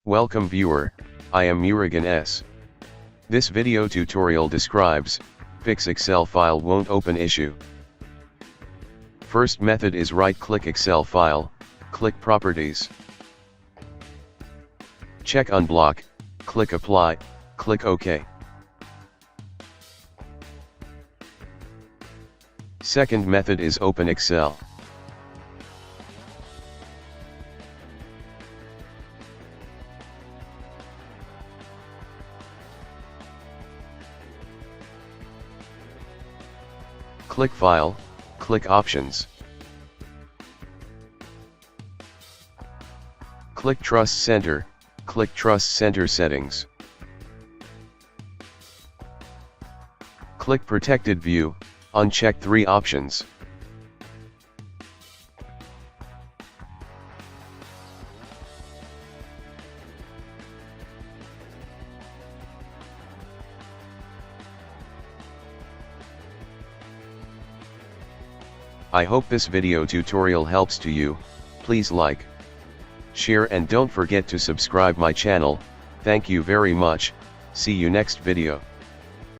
Welcome viewer, I am Murugan S. This video tutorial describes, fix Excel file won't open issue. First method is right-click Excel file, click Properties. Check Unblock, click Apply, click OK. Second method is open Excel. Click File, click Options. Click Trust Center, click Trust Center Settings. Click Protected View, uncheck 3 options. I hope this video tutorial helps to you. Please like, share and don't forget to subscribe my channel. Thank you very much. See you next video.